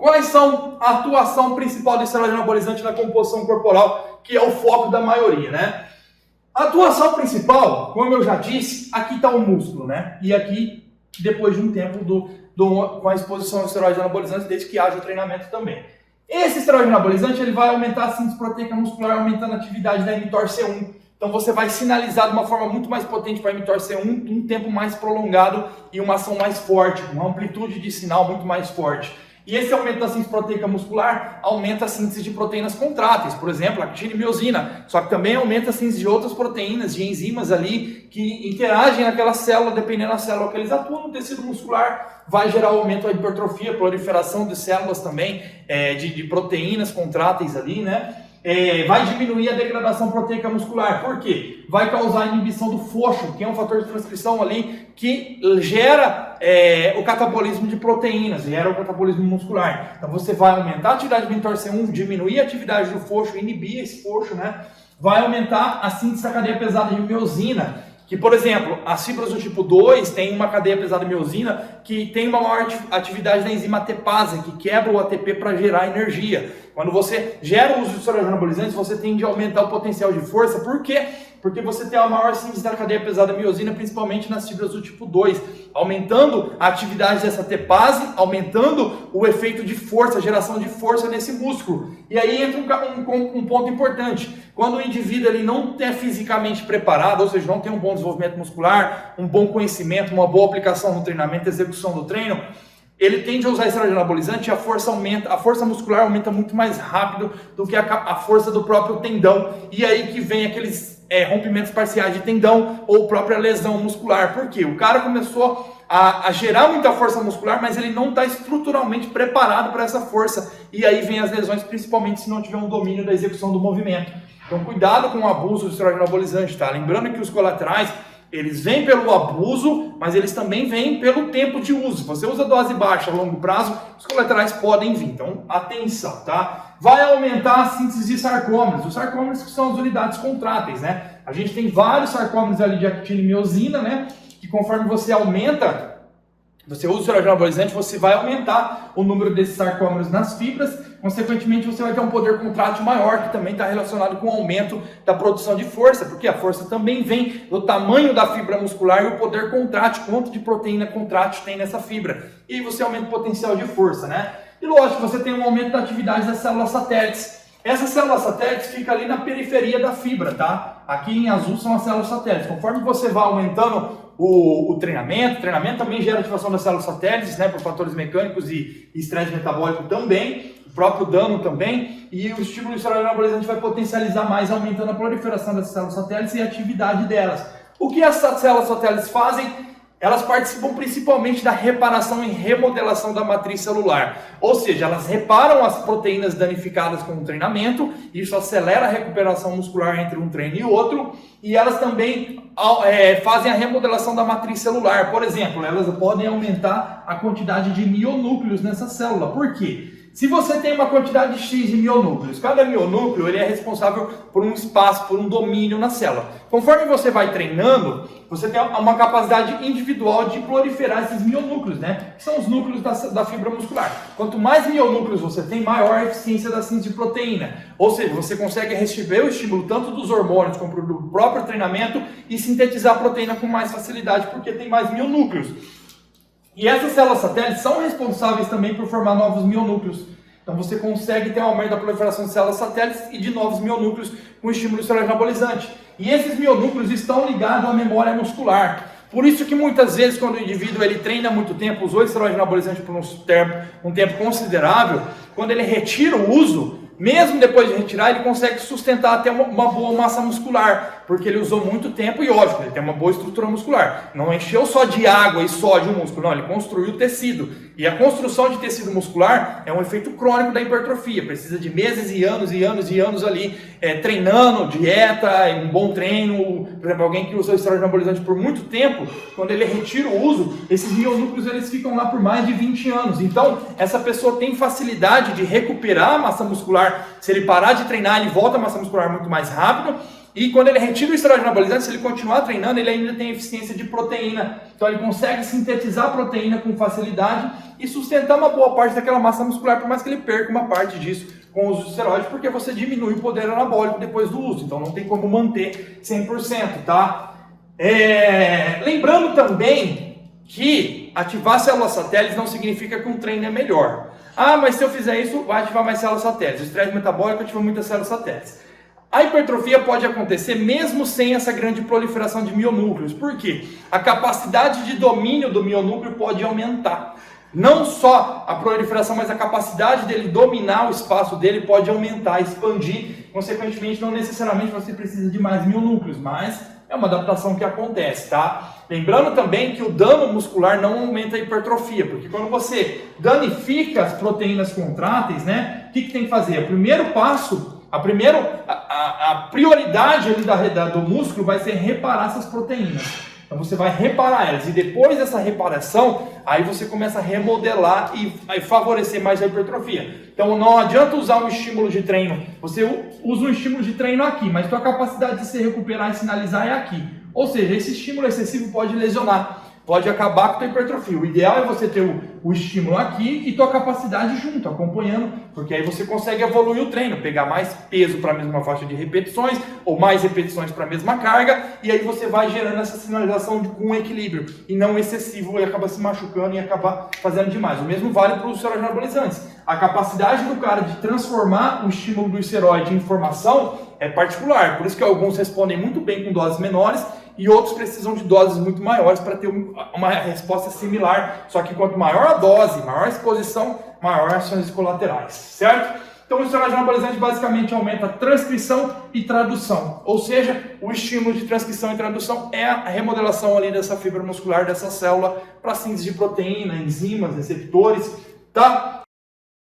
Quais são a atuação principal do esteroide anabolizante na composição corporal, que é o foco da maioria, né? A atuação principal, como eu já disse, aqui está o músculo, né? E aqui, depois de um tempo com a exposição ao esteroide anabolizante, desde que haja o treinamento também. Esse esteroide anabolizante ele vai aumentar a síntese proteica muscular, aumentando a atividade da mTOR-C1. Então você vai sinalizar de uma forma muito mais potente para a mTOR-C1, um tempo mais prolongado e uma ação mais forte, uma amplitude de sinal muito mais forte. E esse aumento da síntese proteica muscular aumenta a síntese de proteínas contráteis, por exemplo, a actina e miosina. Só que também aumenta a síntese de outras proteínas, de enzimas ali que interagem naquela célula, dependendo da célula que eles atuam no tecido muscular, vai gerar o aumento da hipertrofia, proliferação de células também, de proteínas contráteis ali, né? Vai diminuir a degradação proteica muscular. Por quê? Vai causar a inibição do FOXO, que é um fator de transcrição ali que gera o catabolismo de proteínas, gera o catabolismo muscular. Então você vai aumentar a atividade do mTOR-C1, diminuir a atividade do FOXO, inibir esse FOXO, né? Vai aumentar a síntese da cadeia pesada de miosina, que, por exemplo, as fibras do tipo 2 têm uma cadeia pesada de miosina que tem uma maior atividade da enzima ATPase, que quebra o ATP para gerar energia. Quando você gera o uso de esteroides anabolizantes, você tende a aumentar o potencial de força. Por quê? Porque você tem a maior síntese da cadeia pesada de miosina, principalmente nas fibras do tipo 2, aumentando a atividade dessa ATPase, aumentando o efeito de força, a geração de força nesse músculo. E aí entra um ponto importante. Quando o indivíduo ele não é fisicamente preparado, ou seja, não tem um bom desenvolvimento muscular, um bom conhecimento, uma boa aplicação no treinamento, execução do treino, ele tende a usar esteroide anabolizante e a força muscular aumenta muito mais rápido do que a força do próprio tendão. E aí que vem aqueles rompimentos parciais de tendão ou própria lesão muscular. Por quê? O cara começou a gerar muita força muscular, mas ele não está estruturalmente preparado para essa força. E aí vem as lesões, principalmente se não tiver um domínio da execução do movimento. Então cuidado com o abuso do esteroide anabolizante, tá? Lembrando que os colaterais, eles vêm pelo abuso, mas eles também vêm pelo tempo de uso. Se você usa dose baixa a longo prazo, os colaterais podem vir. Então, atenção, tá? Vai aumentar a síntese de sarcômeros. Os sarcômeros que são as unidades contráteis, né? A gente tem vários sarcômeros ali de actina e miosina, né? Que conforme você aumenta, você usa o esteroide anabolizante, você vai aumentar o número desses sarcômeros nas fibras, consequentemente você vai ter um poder contrátil maior, que também está relacionado com o aumento da produção de força, porque a força também vem do tamanho da fibra muscular e o poder contrátil, quanto de proteína contrátil tem nessa fibra. E você aumenta o potencial de força, né? E lógico, você tem um aumento da atividade das células satélites. Essas células satélites ficam ali na periferia da fibra, tá? Aqui em azul são as células satélites. Conforme você vai aumentando o treinamento também gera ativação das células satélites, né, por fatores mecânicos e estresse metabólico também, o próprio dano também, e o estímulo do esteroide anabolizante vai potencializar mais, aumentando a proliferação das células satélites e a atividade delas. O que essas células satélites fazem? Elas participam principalmente da reparação e remodelação da matriz celular. Ou seja, elas reparam as proteínas danificadas com o treinamento, isso acelera a recuperação muscular entre um treino e outro, e elas também fazem a remodelação da matriz celular. Por exemplo, elas podem aumentar a quantidade de mionúcleos nessa célula. Por quê? Se você tem uma quantidade X de mionúcleos, cada mionúcleo ele é responsável por um espaço, por um domínio na célula. Conforme você vai treinando, você tem uma capacidade individual de proliferar esses mionúcleos, né? Que são os núcleos da fibra muscular. Quanto mais mionúcleos você tem, maior a eficiência da síntese de proteína. Ou seja, você consegue receber o estímulo tanto dos hormônios como do próprio treinamento e sintetizar a proteína com mais facilidade, porque tem mais mionúcleos. E essas células satélites são responsáveis também por formar novos mionúcleos. Então você consegue ter um aumento da proliferação de células satélites e de novos mionúcleos com estímulo esteroide anabolizante. E esses mionúcleos estão ligados à memória muscular. Por isso que muitas vezes quando o indivíduo ele treina muito tempo, usou esteroide anabolizante por um tempo considerável, quando ele retira o uso, mesmo depois de retirar, ele consegue sustentar até uma boa massa muscular, porque ele usou muito tempo e, óbvio, ele tem uma boa estrutura muscular. Não encheu só de água e sódio o músculo, não, ele construiu tecido. E a construção de tecido muscular é um efeito crônico da hipertrofia, precisa de meses e anos e anos e anos ali, treinando, dieta, um bom treino. Por exemplo, alguém que usou esteroide anabolizante por muito tempo, quando ele retira o uso, esses mionúcleos eles ficam lá por mais de 20 anos. Então, essa pessoa tem facilidade de recuperar a massa muscular. Se ele parar de treinar, ele volta a massa muscular muito mais rápido. E quando ele retira o esteroide anabolizante, se ele continuar treinando, ele ainda tem eficiência de proteína. Então ele consegue sintetizar a proteína com facilidade e sustentar uma boa parte daquela massa muscular, por mais que ele perca uma parte disso com o uso de esteroide, porque você diminui o poder anabólico depois do uso. Então não tem como manter 100%, tá? Lembrando também que ativar células satélites não significa que um treino é melhor. Ah, mas se eu fizer isso, vai ativar mais células satélites. O estresse metabólico ativa muitas células satélites. A hipertrofia pode acontecer mesmo sem essa grande proliferação de mionúcleos. Por quê? A capacidade de domínio do mionúcleo pode aumentar. Não só a proliferação, mas a capacidade dele dominar o espaço dele pode aumentar, expandir. Consequentemente, não necessariamente você precisa de mais mionúcleos, mas é uma adaptação que acontece, tá? Lembrando também que o dano muscular não aumenta a hipertrofia, porque quando você danifica as proteínas contráteis, né? O que tem que fazer? O primeiro passo... A prioridade ali do músculo vai ser reparar essas proteínas. Então você vai reparar elas. E depois dessa reparação, aí você começa a remodelar e favorecer mais a hipertrofia. Então não adianta usar um estímulo de treino. Você usa um estímulo de treino aqui, mas sua capacidade de se recuperar e sinalizar é aqui. Ou seja, esse estímulo excessivo pode lesionar. Pode acabar com a tua hipertrofia. O ideal é você ter o estímulo aqui e tua capacidade junto, acompanhando, porque aí você consegue evoluir o treino, pegar mais peso para a mesma faixa de repetições, ou mais repetições para a mesma carga, e aí você vai gerando essa sinalização com equilíbrio, e não excessivo, e acaba se machucando e acaba fazendo demais. O mesmo vale para os esteroides anabolizantes. A capacidade do cara de transformar o estímulo do esteroide em informação é particular, por isso que alguns respondem muito bem com doses menores, e outros precisam de doses muito maiores para ter uma resposta similar, só que quanto maior a dose, maior a exposição, maior as ações colaterais, certo? Então o esteroide anabolizante basicamente aumenta a transcrição e tradução, ou seja, o estímulo de transcrição e tradução é a remodelação ali dessa fibra muscular, dessa célula, para síntese de proteína, enzimas, receptores, tá?